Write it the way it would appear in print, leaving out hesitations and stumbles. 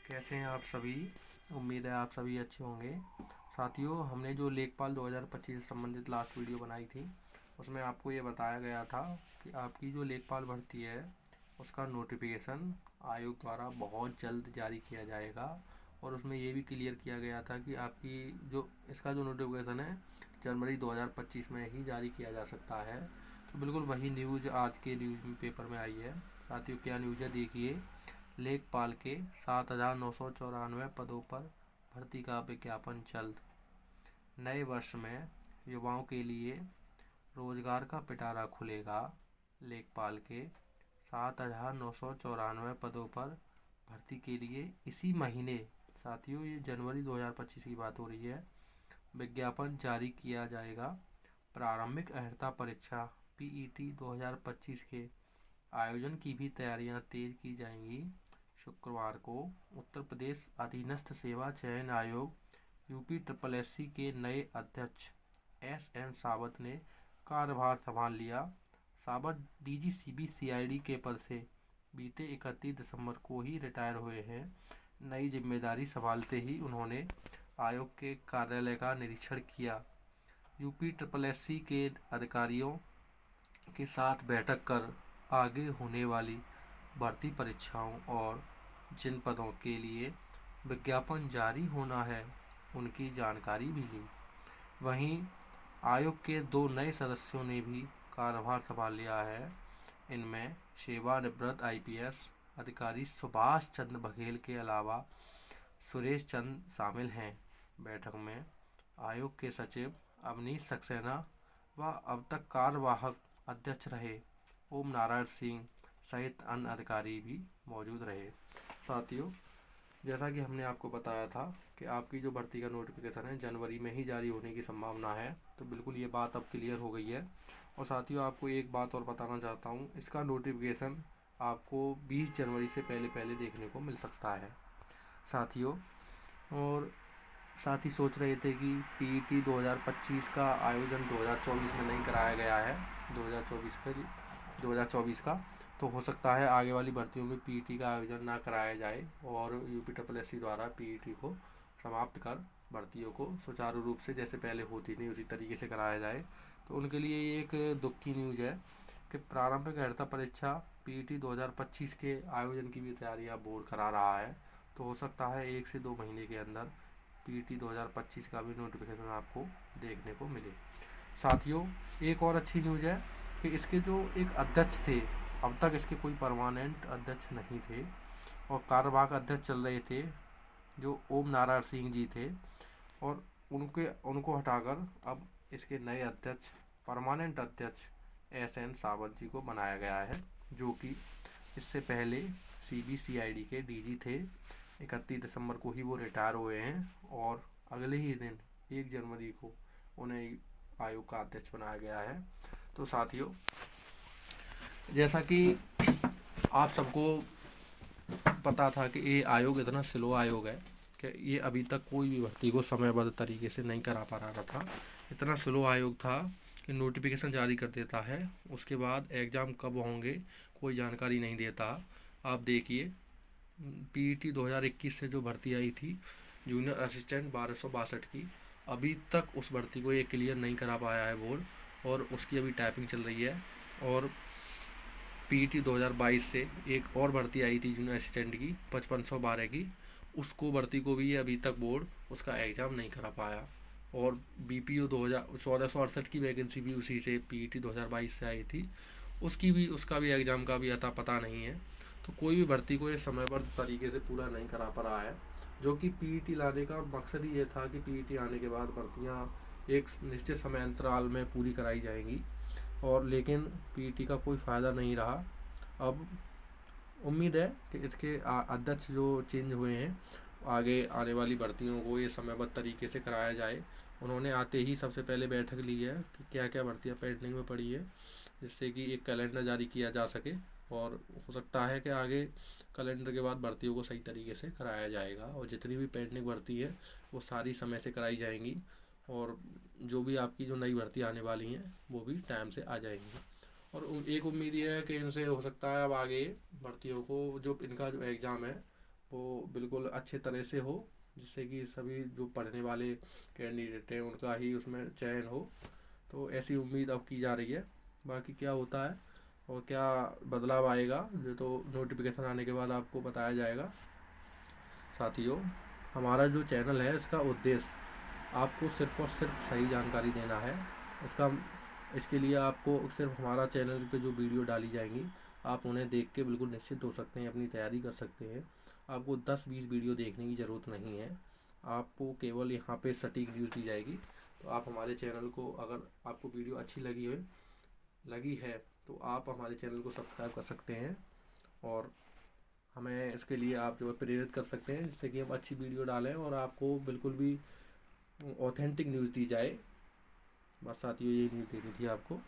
कैसे हैं आप सभी। उम्मीद है आप सभी अच्छे होंगे। साथियों, हमने जो लेखपाल 2025 से संबंधित लास्ट वीडियो बनाई थी उसमें आपको ये बताया गया था कि आपकी जो लेखपाल भर्ती है उसका नोटिफिकेशन आयोग द्वारा बहुत जल्द जारी किया जाएगा। और उसमें ये भी क्लियर किया गया था कि आपकी जो इसका जो नोटिफिकेशन है जनवरी 2025 में ही जारी किया जा सकता है। तो बिल्कुल वही न्यूज़ आज के न्यूज़ पेपर में आई है। साथियों, क्या न्यूज़ है देखिए। लेखपाल के 7,994 पदों पर भर्ती का विज्ञापन जल्द। नए वर्ष में युवाओं के लिए रोजगार का पिटारा खुलेगा। लेखपाल के 7,994 पदों पर भर्ती के लिए इसी महीने, साथियों ये जनवरी 2025 की बात हो रही है, विज्ञापन जारी किया जाएगा। प्रारंभिक अर्हता परीक्षा पीईटी 2025 के आयोजन की भी तैयारियां तेज की जाएंगी। शुक्रवार को उत्तर प्रदेश अधीनस्थ सेवा चयन आयोग यूपी ट्रिपल एससी के नए अध्यक्ष एस.एन. सावत ने कार्यभार संभाल लिया। सावत डीजीसीबी सीआईडी के पद से बीते 31 दिसंबर को ही रिटायर हुए हैं। नई जिम्मेदारी संभालते ही उन्होंने आयोग के कार्यालय का निरीक्षण किया, यूपी ट्रिपल एससी के अधिकारियों के साथ बैठक कर आगे होने वाली भर्ती परीक्षाओं और जिन पदों के लिए विज्ञापन जारी होना है उनकी जानकारी भी ली। वहीं आयोग के 2 नए सदस्यों ने भी कार्यभार संभाल लिया है। इनमें सेवानिवृत्त आईपीएस अधिकारी सुभाष चंद्र बघेल के अलावा सुरेश चंद शामिल हैं। बैठक में आयोग के सचिव अवनीश सक्सेना व अब तक कार्यवाहक अध्यक्ष रहे ओम नारायण सिंह सहित अन्य अधिकारी भी मौजूद रहे। साथियों, जैसा कि हमने आपको बताया था कि आपकी जो भर्ती का नोटिफिकेशन है जनवरी में ही जारी होने की संभावना है, तो बिल्कुल ये बात अब क्लियर हो गई है। और साथियों, आपको एक बात और बताना चाहता हूँ, इसका नोटिफिकेशन आपको 20 जनवरी से पहले पहले देखने को मिल सकता है। साथियों, और साथ ही सोच रहे थे कि पीईटी 2025 का आयोजन 2024 में नहीं कराया गया है, 2024 का, तो हो सकता है आगे वाली भर्तियों में पीईटी का आयोजन ना कराया जाए और यूपी ट्रिपल एससी द्वारा पीईटी को समाप्त कर भर्तियों को सुचारू रूप से जैसे पहले होती थी उसी तरीके से कराया जाए। तो उनके लिए ये एक दुख की न्यूज़ है कि प्रारंभिक अर्हता परीक्षा पीईटी 2025 के आयोजन की भी तैयारियां बोर्ड करा रहा है। तो हो सकता है 1 से 2 महीने के अंदर पीईटी 2025 का भी नोटिफिकेशन आपको देखने को मिले। साथियों, एक और अच्छी न्यूज़ है कि इसके जो एक अध्यक्ष थे, अब तक इसके कोई परमानेंट अध्यक्ष नहीं थे और कार्यवाहक अध्यक्ष चल रहे थे जो ओम नारायण सिंह जी थे, और उनको हटाकर अब इसके नए अध्यक्ष, परमानेंट अध्यक्ष एस.एन. सावंत जी को बनाया गया है, जो कि इससे पहले सीबीसीआईडी के डीजी थे। 31 दिसंबर को ही वो रिटायर हुए हैं और अगले ही दिन 1 जनवरी को उन्हें आयोग का अध्यक्ष बनाया गया है। तो साथियों, जैसा कि आप सबको पता था कि ये आयोग इतना स्लो आयोग है कि ये अभी तक कोई भी भर्ती को समयबद्ध तरीके से नहीं करा पा रहा था। इतना स्लो आयोग था कि नोटिफिकेशन जारी कर देता है, उसके बाद एग्ज़ाम कब होंगे कोई जानकारी नहीं देता। आप देखिए, पीईटी 2021 से जो भर्ती आई थी जूनियर असिस्टेंट 1262 की, अभी तक उस भर्ती को ये क्लियर नहीं करा पाया है बोर्ड, और उसकी अभी टाइपिंग चल रही है। और पीईटी 2022 से एक और भर्ती आई थी जूनियर असिस्टेंट की 5512 की, उसको भर्ती को भी ये अभी तक बोर्ड उसका एग्ज़ाम नहीं करा पाया। और बीपीओ 1468 की वैकेंसी भी उसी से पीईटी 2022 से आई थी, उसका भी एग्ज़ाम का भी अता पता नहीं है। तो कोई भी भर्ती को ये समयबद्ध तरीके से पूरा नहीं करा पा रहा है, जो कि पीईटी लाने का मकसद ही ये था कि पीईटी आने के बाद भर्तियाँ एक निश्चित समय अंतराल में पूरी कराई जाएंगी, और लेकिन पीईटी का कोई फ़ायदा नहीं रहा। अब उम्मीद है कि इसके अध्यक्ष जो चेंज हुए हैं, आगे आने वाली भर्तियों को ये समयबद्ध तरीके से कराया जाए। उन्होंने आते ही सबसे पहले बैठक ली है कि क्या क्या भर्तियाँ पेंडिंग में पड़ी है, जिससे कि एक कैलेंडर जारी किया जा सके, और हो सकता है कि आगे कैलेंडर के बाद भर्तियों को सही तरीके से कराया जाएगा, और जितनी भी पेंडिंग भर्ती है वो सारी समय से कराई जाएंगी, और जो भी आपकी जो नई भर्ती आने वाली हैं वो भी टाइम से आ जाएंगी। और एक उम्मीद ये है कि इनसे हो सकता है अब आगे भर्तियों को जो इनका जो एग्ज़ाम है वो बिल्कुल अच्छे तरह से हो, जिससे कि सभी जो पढ़ने वाले कैंडिडेट हैं उनका ही उसमें चयन हो। तो ऐसी उम्मीद अब की जा रही है। बाकी क्या होता है और क्या बदलाव आएगा ये तो नोटिफिकेशन आने के बाद आपको बताया जाएगा। साथियों, हमारा जो चैनल है इसका उद्देश्य आपको सिर्फ और सिर्फ सही जानकारी देना है। इसके लिए आपको सिर्फ हमारा चैनल पे जो वीडियो डाली जाएंगी आप उन्हें देख के बिल्कुल निश्चित हो सकते हैं, अपनी तैयारी कर सकते हैं। आपको 10-20 वीडियो देखने की ज़रूरत नहीं है, आपको केवल यहाँ पे सटीक न्यूज़ दी जाएगी। तो आप हमारे चैनल को, अगर आपको वीडियो अच्छी लगी है तो आप हमारे चैनल को सब्सक्राइब कर सकते हैं और हमें इसके लिए आप जो है प्रेरित कर सकते हैं, जिससे कि हम अच्छी वीडियो डालें और आपको बिल्कुल भी ऑथेंटिक न्यूज़ दी जाए। बस साथियों, यही न्यूज़ देनी थी आपको।